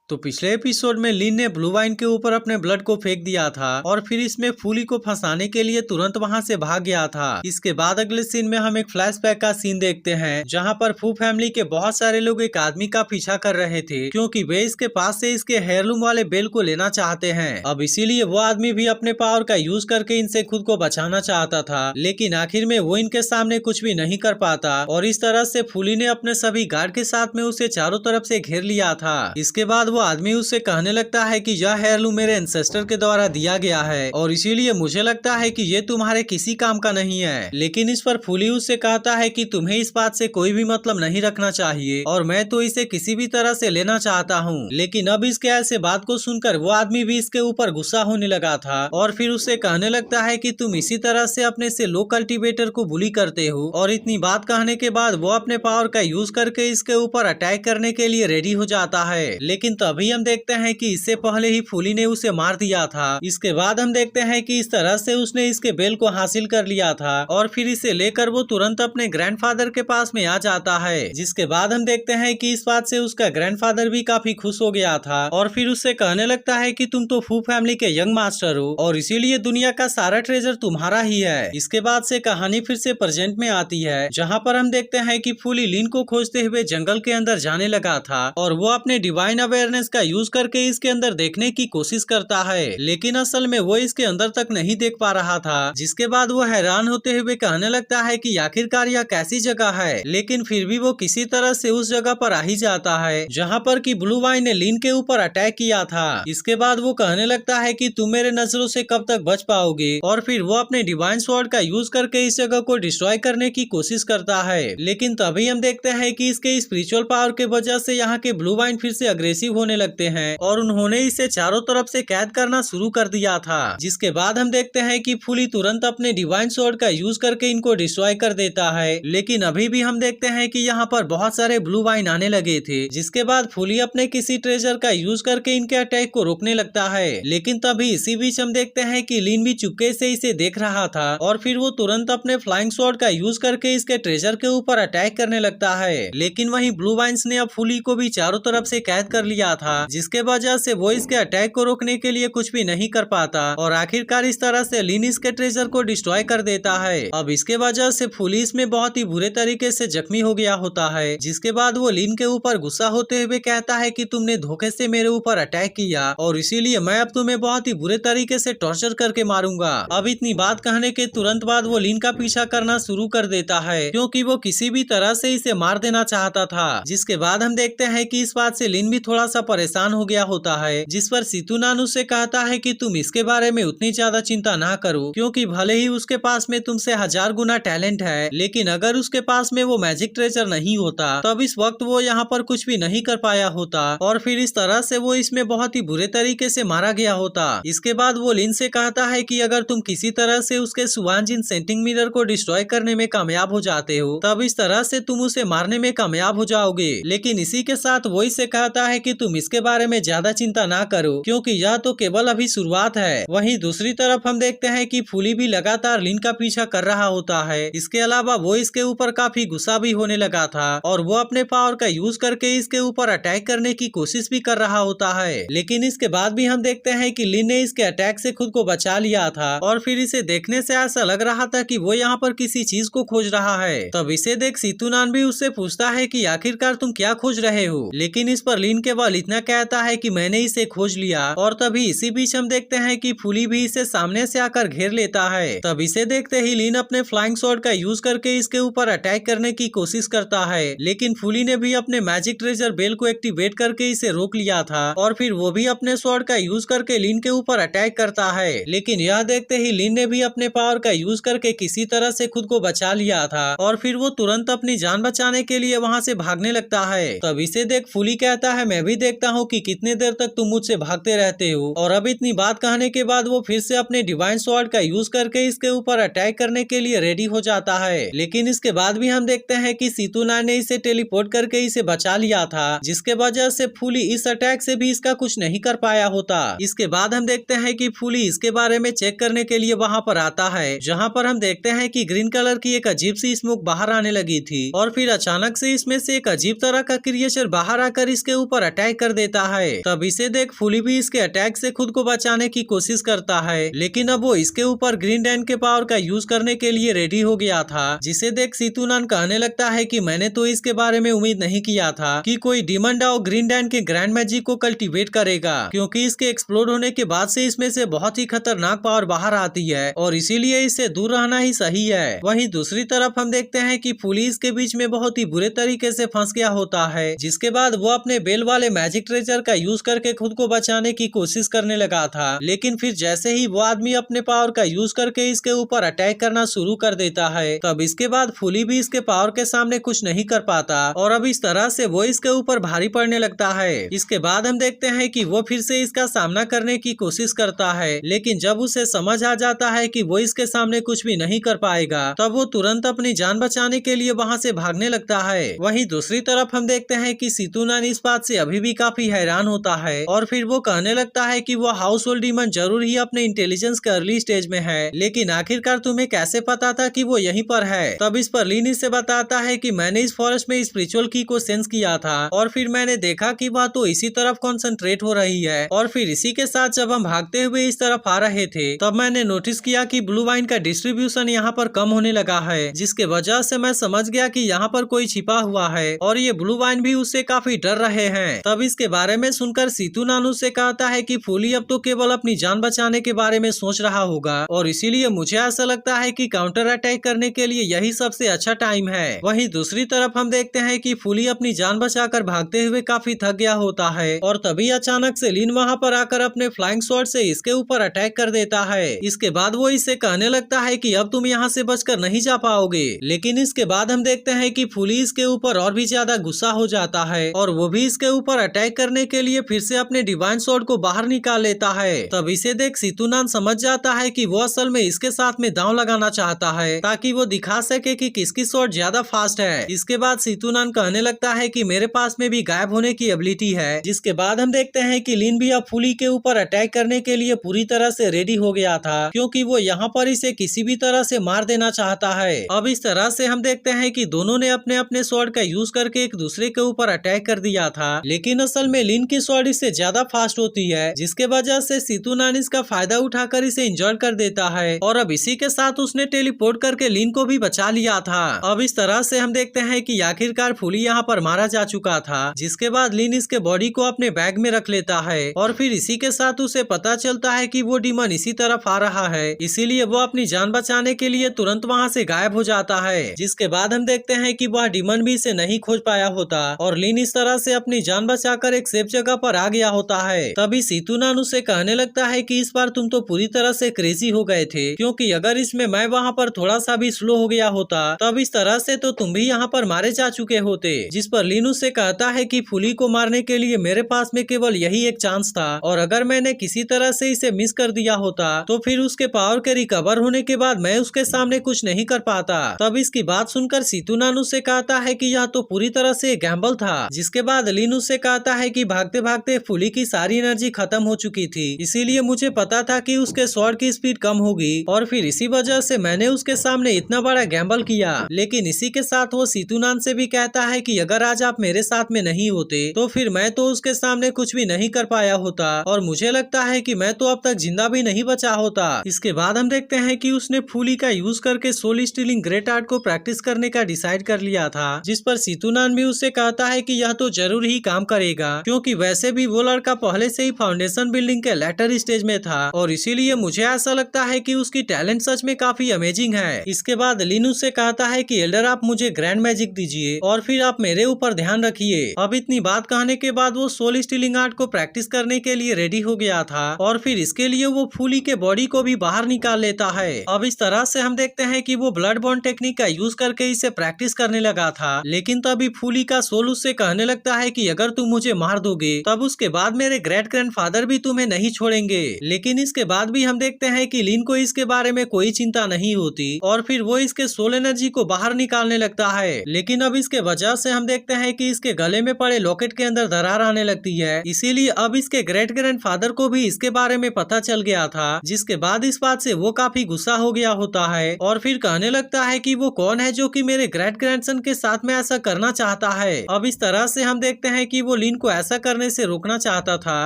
तो पिछले एपिसोड में लिन ने ब्लू वाइन के ऊपर अपने ब्लड को फेंक दिया था और फिर इसमें फूली को फंसाने के लिए तुरंत वहां से भाग गया था। इसके बाद अगले सीन में हम एक फ्लैशबैक का सीन देखते हैं जहां पर फू फैमिली के बहुत सारे लोग एक आदमी का पीछा कर रहे थे क्योंकि वे इसके पास से इसके हेयरलूम वाले बेल को लेना चाहते हैं। अब इसीलिए वो आदमी भी अपने पावर का यूज करके इनसे खुद को बचाना चाहता था, लेकिन आखिर में वो इनके सामने कुछ भी नहीं कर पाता और इस तरह से फूली ने अपने सभी गार्ड के साथ में उसे चारों तरफ से घेर लिया था। इसके बाद वो आदमी उससे कहने लगता है कि यह हेयरलूम मेरे एंसेस्टर के द्वारा दिया गया है और इसीलिए मुझे लगता है कि ये तुम्हारे किसी काम का नहीं है। लेकिन इस पर फूली उससे कहता है कि तुम्हें इस बात से कोई भी मतलब नहीं रखना चाहिए और मैं तो इसे किसी भी तरह से लेना चाहता हूँ। लेकिन अब इसके ऐसे बात को सुनकर वो आदमी भी इसके ऊपर गुस्सा होने लगा था और फिर उससे कहने लगता है कि तुम इसी तरह से अपने से लो कल्टीवेटर को बुली करते हो। और इतनी बात कहने के बाद वो अपने पावर का यूज करके इसके ऊपर अटैक करने के लिए रेडी हो जाता है। लेकिन तभी हम देखते हैं कि इससे पहले ही फूली ने उसे मार दिया था। इसके बाद हम देखते हैं कि इस तरह से उसने इसके बेल को हासिल कर लिया था और फिर इसे लेकर वो तुरंत अपने ग्रैंडफादर के पास में आ जाता है। जिसके बाद हम देखते हैं कि इस बात से उसका ग्रैंडफादर भी काफी खुश हो गया था और फिर उससे कहने लगता है कि तुम तो फू फैमिली के यंग मास्टर हो और इसीलिए दुनिया का सारा ट्रेजर तुम्हारा ही है। इसके बाद से कहानी फिर से प्रेजेंट में आती है जहाँ पर हम देखते हैं कि फूली लिन को खोजते हुए जंगल के अंदर जाने लगा था और वो अपने डिवाइन अवेयरनेस का यूज करके इसके अंदर देखने की कोशिश करता है, लेकिन असल में वो इसके अंदर तक नहीं देख पा रहा था। जिसके बाद वो हैरान होते हुए कहने लगता है कि आखिरकार यह कैसी जगह है, लेकिन फिर भी वो किसी तरह से उस जगह पर आ ही जाता है जहाँ पर कि ब्लू वाइन ने लिन के ऊपर अटैक किया था। इसके बाद वो कहने लगता है कि तुम मेरे नजरों से कब तक बच पाओगे और फिर वो अपने डिवाइन स्वॉर्ड का यूज करके इस जगह को डिस्ट्रॉय करने की कोशिश करता है। लेकिन तभी हम देखते हैं कि इसके स्पिरिचुअल पावर के वजह से यहाँ के ब्लू वाइन फिर से अग्रेसिव होने लगते हैं और उन्होंने इसे चारों तरफ से कैद करना शुरू कर दिया था। जिसके बाद हम देखते हैं कि फूली तुरंत अपने डिवाइन स्वॉर्ड का यूज करके इनको डिस्ट्रॉय कर देता है। लेकिन अभी भी हम देखते हैं कि यहाँ पर बहुत सारे ब्लू वाइन आने लगे थे। जिसके बाद फूली अपने किसी ट्रेजर का यूज करके इनके अटैक को रोकने लगता है। लेकिन तभी इसी बीच हम देखते हैं कि लिन भी चुपके से इसे देख रहा था और फिर वो तुरंत अपने फ्लाइंग स्वॉर्ड का यूज करके इसके ट्रेजर के ऊपर अटैक करने लगता है। लेकिन वहीं ब्लू वाइन्स ने अब फूली को भी चारों तरफ से कैद कर लिया था, जिसके वजह से वो इसके अटैक को रोकने के लिए कुछ भी नहीं कर पाता और आखिरकार इस तरह से लिन इसके ट्रेजर को डिस्ट्रॉय कर देता है। अब इसके वजह से फूली इसमें बहुत ही बुरे तरीके से जख्मी हो गया होता है। जिसके बाद वो लिन के ऊपर गुस्सा होते हुए कहता है कि तुमने धोखे से मेरे ऊपर अटैक किया और इसीलिए मैं अब तुम्हें बहुत ही बुरे तरीके से टॉर्चर करके मारूंगा। अब इतनी बात कहने के तुरंत बाद वो लिन का पीछा करना शुरू कर देता है क्योंकि वो किसी भी तरह से इसे मार देना चाहता था। जिसके बाद हम देखते हैं कि इस बात से लिन भी थोड़ा सा परेशान हो गया होता है, जिस पर सितुनान उससे कहता है कि तुम इसके बारे में उतनी ज्यादा चिंता ना करो क्योंकि भले ही उसके पास में तुमसे 1000 गुना टैलेंट है, लेकिन अगर उसके पास में वो मैजिक ट्रेजर नहीं होता तब इस वक्त वो यहाँ पर कुछ भी नहीं कर पाया होता और फिर इस तरह से वो इसमें बहुत ही बुरे तरीके से मारा गया होता। इसके बाद वो लिन से कहता है कि अगर तुम किसी तरह से उसके सुवानजिन सेंटिंग मिरर को डिस्ट्रॉय करने में कामयाब हो जाते हो तब इस तरह से तुम उसे मारने में कामयाब हो जाओगे। लेकिन इसी के साथ वो इसे कहता है कि तुम इसके बारे में ज्यादा चिंता ना करो क्योंकि यह तो केवल अभी शुरुआत है। वहीं दूसरी तरफ हम देखते हैं कि फूली भी लगातार लिन का पीछा कर रहा होता है। इसके अलावा वो इसके ऊपर काफी गुस्सा भी होने लगा था और वो अपने पावर का यूज करके इसके ऊपर अटैक करने की कोशिश भी कर रहा होता है। लेकिन इसके बाद भी हम देखते हैं कि लिन ने इसके अटैक से खुद को बचा लिया था और फिर इसे देखने से ऐसा लग रहा था कि वो यहाँ पर किसी चीज को खोज रहा है। तब इसे देख सितुनान भी उससे पूछता है कि आखिरकार तुम क्या खोज रहे हो, लेकिन इस पर लिन केवल इतना कहता है कि मैंने इसे खोज लिया। और तभी इसी बीच हम देखते हैं कि फूली भी इसे सामने से आकर घेर लेता है। तब इसे देखते ही लिन अपने फ्लाइंग स्वॉर्ड का यूज करके इसके ऊपर अटैक करने की कोशिश करता है, लेकिन फूली ने भी अपने मैजिक ट्रेजर बेल को एक्टिवेट करके इसे रोक लिया था और फिर वो भी अपने स्वॉर्ड का यूज करके लिन के ऊपर अटैक करता है। लेकिन यह देखते ही लिन ने भी अपने पावर का यूज करके किसी तरह से खुद को बचा लिया था और फिर वो तुरंत अपनी जान बचाने के लिए वहाँ से भागने लगता है। तब इसे देख फूली कहता है मैं भी देखता हूँ कि कितने देर तक तुम मुझसे भागते रहते हो। और अब इतनी बात कहने के बाद वो फिर से अपने डिवाइन स्वॉर्ड का यूज करके इसके ऊपर अटैक करने के लिए रेडी हो जाता है। लेकिन इसके बाद भी हम देखते हैं कि सितुनान ने इसे टेलीपोर्ट करके इसे बचा लिया था, जिसके वजह से फूली इस अटैक से भी इसका कुछ नहीं कर पाया होता। इसके बाद हम देखते हैं कि फूली इसके बारे में चेक करने के लिए वहाँ पर आता है, जहाँ पर हम देखते हैं कि ग्रीन कलर की एक अजीब सी स्मोक बाहर आने लगी थी और फिर अचानक से इसमें से एक अजीब तरह का क्रिएचर बाहर आकर इसके ऊपर अटैक अटैक कर देता है। तब इसे देख फूली भी इसके अटैक से खुद को बचाने की कोशिश करता है, लेकिन अब वो इसके ऊपर ग्रीन डैन के पावर का यूज करने के लिए रेडी हो गया था। जिसे देख सीतूनान कहने लगता है कि मैंने तो इसके बारे में उम्मीद नहीं किया था कि कोई डीमन डाओ ग्रीन डैन के ग्रैंड मैजिक को कल्टीवेट करेगा, क्योंकि इसके एक्सप्लोड होने के बाद से इसमें से बहुत ही खतरनाक पावर बाहर आती है और इसीलिए इससे दूर रहना ही सही है। वहीं दूसरी तरफ हम देखते हैं कि फूली इसके बीच में बहुत ही बुरे तरीके से फंस गया होता है, जिसके बाद वो अपने बेल वाले मैजिक ट्रेजर का यूज करके खुद को बचाने की कोशिश करने लगा था। लेकिन फिर जैसे ही वो आदमी अपने पावर का यूज करके इसके ऊपर अटैक करना शुरू कर देता है, तब इसके बाद फूली भी इसके पावर के सामने कुछ नहीं कर पाता और अब इस तरह से वो इसके ऊपर भारी पड़ने लगता है। इसके बाद हम देखते हैं कि वो फिर से इसका सामना करने की कोशिश करता है, लेकिन जब उसे समझ आ जाता है कि वो इसके सामने कुछ भी नहीं कर पाएगा, तब वो तुरंत अपनी जान बचाने के लिए वहाँ से भागने लगता है। वहीं दूसरी तरफ हम देखते हैं कि सीतूनान इस बात से अभी भी काफी हैरान होता है और फिर वो कहने लगता है कि वो हाउस होल्ड डीमन जरूर ही अपने इंटेलिजेंस के अर्ली स्टेज में है, लेकिन आखिरकार तुम्हें कैसे पता था कि वो यहीं पर है। तब इस पर लीन इससे बताता है कि मैंने इस फॉरेस्ट में स्पिरिचुअल की को सेंस किया था और फिर मैंने देखा कि वह तो इसी तरफ कॉन्सेंट्रेट हो रही है और फिर इसी के साथ जब हम भागते हुए इस तरफ आ रहे थे, तब मैंने नोटिस किया कि ब्लू वाइन का डिस्ट्रीब्यूशन यहाँ पर कम होने लगा है, जिसके वजह से मैं समझ गया कि यहाँ पर कोई छिपा हुआ है और ये ब्लू वाइन भी उससे काफी डर रहे हैं। तब इसके बारे में सुनकर सीतूनान उससे कहता है कि फूली अब तो केवल अपनी जान बचाने के बारे में सोच रहा होगा और इसीलिए मुझे ऐसा लगता है कि काउंटर अटैक करने के लिए यही सबसे अच्छा टाइम है। वहीं दूसरी तरफ हम देखते हैं कि फूली अपनी जान बचाकर भागते हुए काफी थक गया होता है और तभी अचानक से लीन वहाँ पर आकर अपने फ्लाइंग शॉट से इसके ऊपर अटैक कर देता है। इसके बाद वो इसे कहने लगता है कि अब तुम यहाँ से बचकर नहीं जा पाओगे, लेकिन इसके बाद हम देखते हैं कि फूली इसके ऊपर और भी ज्यादा गुस्सा हो जाता है और वो भी इसके ऊपर अटैक करने के लिए फिर से अपने डिवाइन स्वॉर्ड को बाहर निकाल लेता है। तब इसे देख सीतूनान समझ जाता है कि वो असल में इसके साथ में दांव लगाना चाहता है ताकि वो दिखा सके कि किसकी स्वॉर्ड ज्यादा फास्ट है। इसके बाद सीतूनान कहने लगता है कि मेरे पास में भी गायब होने की एबिलिटी है। जिसके बाद हम देखते हैं कि लीन भी अब फूली के ऊपर अटैक करने के लिए पूरी तरह से रेडी हो गया था, क्योंकि वो यहाँ पर इसे किसी भी तरह से मार देना चाहता है। अब इस तरह से हम देखते हैं कि दोनों ने अपने अपने स्वॉर्ड का यूज करके एक दूसरे के ऊपर अटैक कर दिया था, लेकिन असल में लीन की स्वॉर्ड इससे ज्यादा फास्ट होती है, जिसके वजह से सीतूनान इसका फायदा उठाकर इसे इंजर्ड कर देता है और अब इसी के साथ उसने टेलीपोर्ट करके लीन को भी बचा लिया था। अब इस तरह से हम देखते हैं कि आखिरकार फूली यहाँ पर मारा जा चुका था, जिसके बाद लीन इसके बॉडी को अपने बैग में रख लेता है और फिर इसी के साथ उसे पता चलता है कि वो डीमन इसी तरफ आ रहा है, इसीलिए वो अपनी जान बचाने के लिए तुरंत वहाँ से गायब हो जाता है। जिसके बाद हम देखते हैं कि वह डीमन भी इसे नहीं खोज पाया होता और लीन इस तरह से अपनी जान बचाकर एक सेफ जगह पर आ गया होता है। तभी सीतूनान उसे कहने लगता है कि इस बार तुम तो पूरी तरह से क्रेजी हो गए थे, क्योंकि अगर इसमें मैं वहाँ पर थोड़ा सा भी स्लो हो गया होता तब इस तरह से तो तुम भी यहाँ पर मारे जा चुके होते। जिस पर लीन उससे कहता है कि फूली को मारने के लिए मेरे पास में केवल यही एक चांस था और अगर मैंने किसी तरह से इसे मिस कर दिया होता तो फिर उसके पावर के रिकवर होने के बाद मैं उसके सामने कुछ नहीं कर पाता। तब इसकी बात सुनकर सीतूनान उससे कहता है कि यह तो पूरी तरह से गैम्बल था। जिसके बाद लीन उससे कहता है कि भागते भागते फूली की सारी एनर्जी खत्म हो चुकी थी, इसीलिए मुझे पता था कि उसके स्वॉर्ड की स्पीड कम होगी और फिर इसी वजह से मैंने उसके सामने इतना बड़ा गैम्बल किया। लेकिन इसी के साथ वो सीतूनान से भी कहता है कि अगर आज आप मेरे साथ में नहीं होते तो फिर मैं तो उसके सामने कुछ भी नहीं कर पाया होता और मुझे लगता है कि मैं तो अब तक जिंदा भी नहीं बचा होता। इसके बाद हम देखते हैं कि उसने फूली का यूज करके सोल स्टीलिंग ग्रेट आर्ट को प्रैक्टिस करने का डिसाइड कर लिया था, जिस पर सीतूनान भी उससे कहता है कि यह तो जरूर ही काम करेगा, क्योंकि वैसे भी वो लड़का पहले से ही फाउंडेशन बिल्डिंग के लेटर स्टेज में था और इसीलिए मुझे ऐसा लगता है कि उसकी टैलेंट सच में काफी अमेजिंग है। इसके बाद लीन उससे कहता है कि एल्डर आप मुझे ग्रैंड मैजिक दीजिए और फिर आप मेरे ऊपर ध्यान रखिए। अब इतनी बात कहने के बाद वो सोल स्टीलिंग आर्ट को प्रैक्टिस करने के लिए रेडी हो गया था और फिर इसके लिए वो फूली के बॉडी को भी बाहर निकाल लेता है। अब इस तरह से हम देखते हैं कि वो ब्लड बॉन्ड टेक्निक का यूज करके इसे प्रैक्टिस करने लगा था, लेकिन तभी फूली का सोल उससे कहने लगता है कि अगर तुम मुझे मार दोगे तब उसके बाद मेरे ग्रेट ग्रैंडफादर भी तुम्हें नहीं छोड़ेंगे। लेकिन इसके बाद भी हम देखते हैं कि लीन को इसके बारे में कोई चिंता नहीं होती और फिर वो इसके सोल एनर्जी को बाहर निकालने लगता है। लेकिन अब इसके वजह से हम देखते हैं कि इसके गले में पड़े लॉकेट के अंदर दरार आने लगती है, इसीलिए अब इसके ग्रेट ग्रैंडफादर को भी इसके बारे में पता चल गया था। जिसके बाद इस बात से वो काफी गुस्सा हो गया होता है और फिर कहने लगता है कि वो कौन है जो कि मेरे ग्रेट ग्रैंडसन के साथ में ऐसा करना चाहता है। अब इस तरह से हम देखते हैं कि वो लिन को ऐसा करने से रोकना चाहता था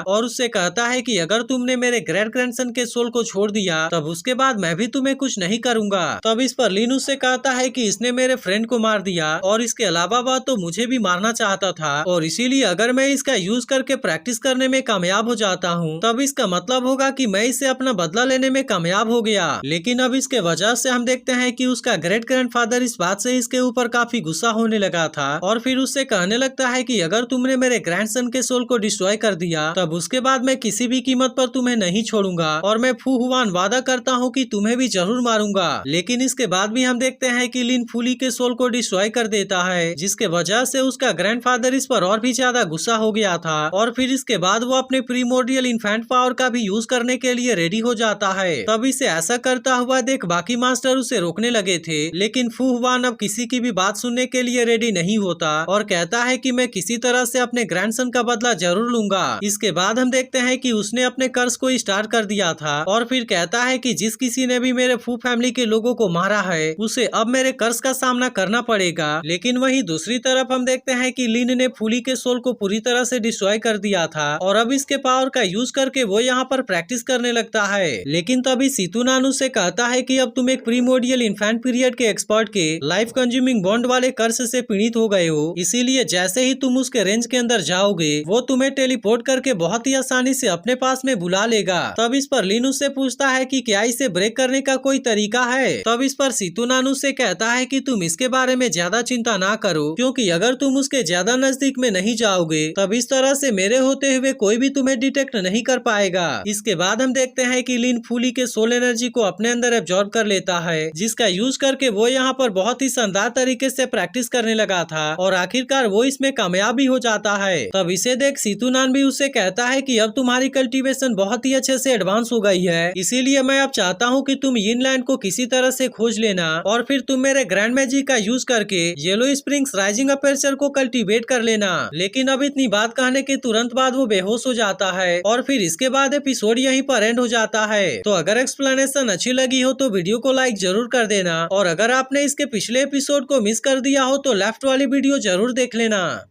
और उससे कहता है कि अगर तुमने मेरे ग्रेट ग्रैंडसन के सोल को छोड़ दिया तब उसके बाद मैं भी तुम्हें कुछ नहीं करूंगा। तब इस पर लिन उससे कहता है कि इसने मेरे फ्रेंड को मार दिया और इसके अलावा वह तो मुझे भी मारना चाहता था और इसीलिए अगर मैं इसका यूज करके प्रैक्टिस करने में कामयाब हो जाता हूँ तब इसका मतलब होगा कि मैं इससे अपना बदला लेने में कामयाब हो गया। लेकिन अब इसके वजह से हम देखते हैं कि उसका ग्रेट ग्रैंडफादर इस बात से इसके ऊपर काफी गुस्सा होने लगा था और फिर उससे कहने लगता है कि अगर तुमने मेरे ग्रैंडसन के सोल को डिस्ट्रॉय कर दिया तब उसके बाद मैं किसी भी कीमत पर तुम्हें नहीं छोड़ूंगा और मैं फू हुआन वादा करता हूँ कि तुम्हें भी जरूर मारूंगा। लेकिन इसके बाद भी हम देखते हैं कि लिन फूली के सोल को डिस्ट्रॉय कर देता है जिसके वजह से उसका ग्रैंडफादर इस पर और भी ज्यादा गुस्सा हो गया था और फिर इसके बाद वो अपने प्रीमोर्डियल इन्फेंट पावर का भी यूज करने के लिए रेडी हो जाता है। तब इसे ऐसा करता हुआ देख बाकी मास्टर उसे रोकने लगे थे लेकिन फू हुआन अब किसी की भी बात सुनने के लिए रेडी नहीं होता और कहता है कि मैं किसी तरह से अपने ग्रैंडसन का बदला जरूर लूंगा। इसके बाद हम देखते हैं कि उसने अपने कर्ज को स्टार्ट कर दिया था और फिर कहता है कि जिस किसी ने भी मेरे फू फैमिली के लोगों को मारा है उसे अब मेरे कर्ज का सामना करना पड़ेगा। लेकिन वहीं दूसरी तरफ हम देखते हैं कि लिन ने फूली के सोल को पूरी तरह से डिस्ट्रॉय कर दिया था और अब इसके पावर का यूज करके वो यहाँ पर प्रैक्टिस करने लगता है। लेकिन तभी सीतू नानू से कहता है कि अब तुम एक प्रीमोडियल इन्फेंट पीरियड के एक्सपर्ट के लाइफ कंज्यूमिंग बॉन्ड वाले कर्ज से पीड़ित हो गए हो, इसीलिए जैसे ही तुम उसके रेंज के अंदर जाओगे वो तुम्हें टेलीपोर्ट करके बहुत ही आसानी से अपने पास में बुला लेगा। तब इस पर लिन उससे पूछता है कि क्या इसे ब्रेक करने का कोई तरीका है। तब इस पर सीतू नानू से कहता है कि तुम इसके बारे में ज्यादा चिंता ना करो क्योंकि अगर तुम उसके ज्यादा नजदीक में नहीं जाओगे तब इस तरह से मेरे होते हुए कोई भी तुम्हें डिटेक्ट नहीं कर पाएगा। इसके बाद हम देखते हैं कि लिन फूली के सोल एनर्जी को अपने अंदर एब्जॉर्ब कर लेता है जिसका यूज करके वो यहाँ पर बहुत ही शानदार तरीके से प्रैक्टिस करने लगा था और आखिरकार वो इसमें कामयाब भी हो जाता है। तब इसे देख सीतू नान भी उससे कहता है कि अब तुम्हारी कल्टीवेशन बहुत ही अच्छे से एडवांस हो गई है, इसीलिए मैं अब चाहता हूँ कि तुम यिनलैंड को किसी तरह से खोज लेना और फिर तुम मेरे ग्रैंड मैजिक का यूज करके येलो स्प्रिंग्स राइजिंग अपर्चर को कल्टीवेट कर लेना। लेकिन अब इतनी बात कहने के तुरंत बाद वो बेहोश हो जाता है और फिर इसके बाद एपिसोड यहीं पर एंड हो जाता है। तो अगर एक्सप्लेनेशन अच्छी लगी हो तो वीडियो को लाइक जरूर कर देना और अगर आपने इसके पिछले एपिसोड को मिस कर दिया हो तो लेफ्ट वाली वीडियो जरूर देख लेना।